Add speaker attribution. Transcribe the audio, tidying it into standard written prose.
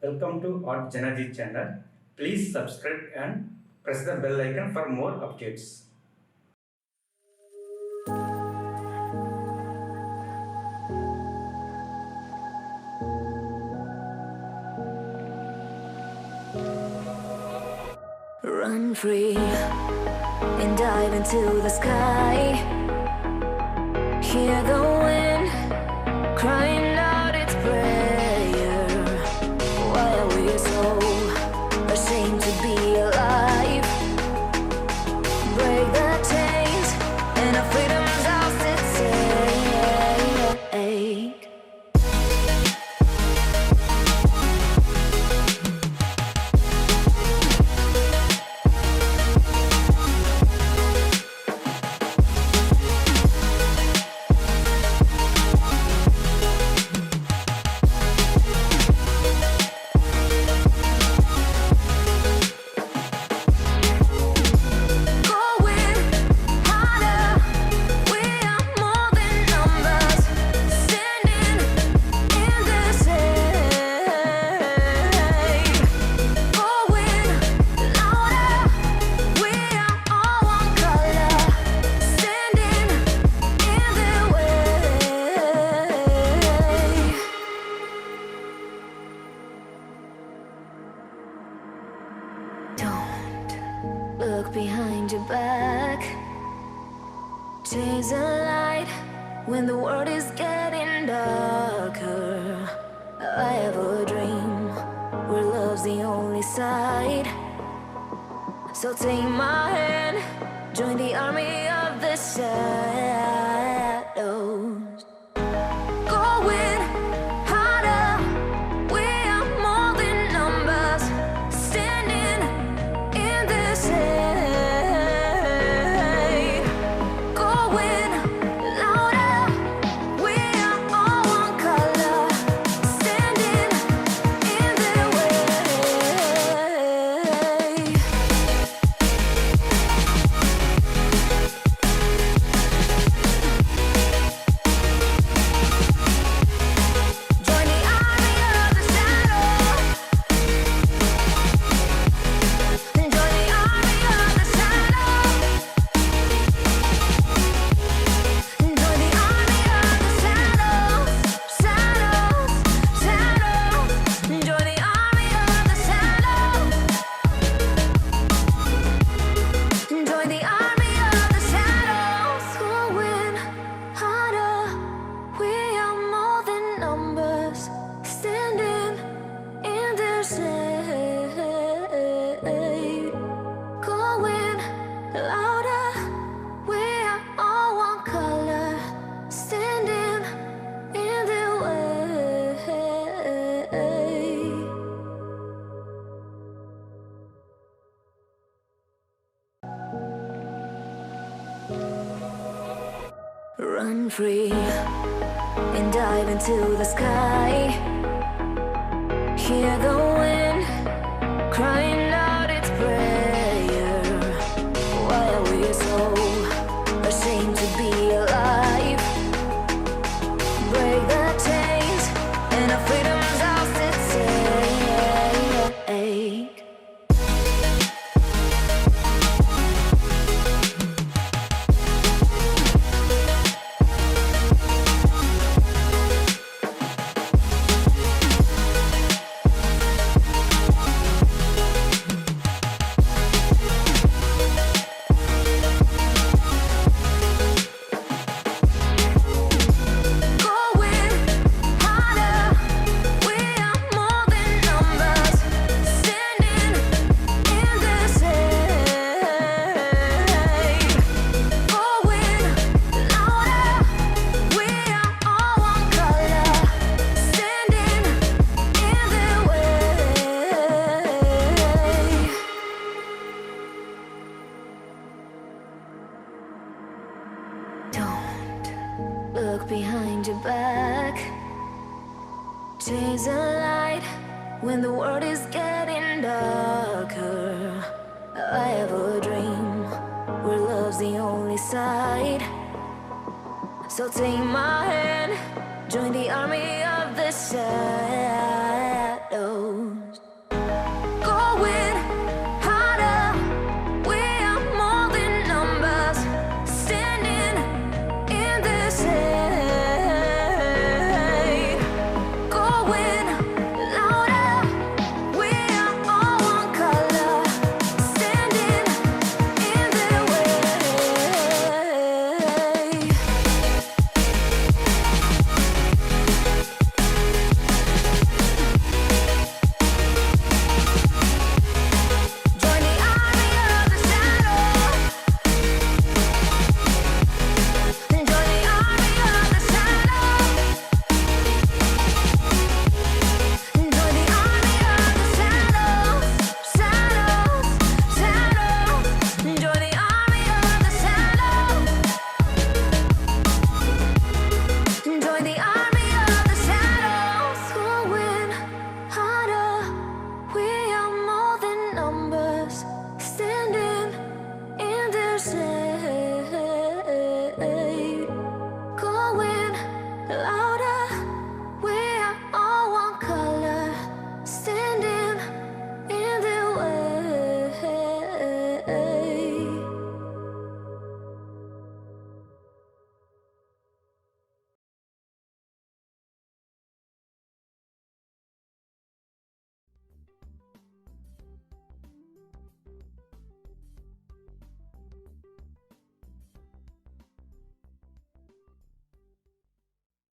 Speaker 1: Welcome to artjanag channel. Please subscribe and press the bell icon for more updates.
Speaker 2: Run free and dive into the sky. Hear the wind crying out its prayer. Why are we so ashamed to be alive? Break the chains and our freedom's ours to take. Look behind your back. Chase a light when the world is getting darker. I have a dream where love's the only side. So take my hand, join the army of the shadows. Going harder, we are more than numbers. Standing in this hate. Going louder, we are all one color. Standing in their way. Join the army of the shadows. Join the army of the shadows. Join the army of the shadows. Shadows, shadows. Join the army of the shadows. Join the army of the shadows. Going harder, we are more than numbers. Standing in their shade. Going louder, we are all one color. Standing in their way. Run free and dive into the sky. Hear the wind crying out its prayer. Why are we so ashamed to be alive? Break the chains and our freedom's ours to take. Going harder, we are more than numbers. Standing in this hate. Going louder, we are all one color. Standing in their way. Don't look behind your back. Chase a light when the world is getting darker. I have a dream where love's the only side. So take my hand, join the army of the shadows. say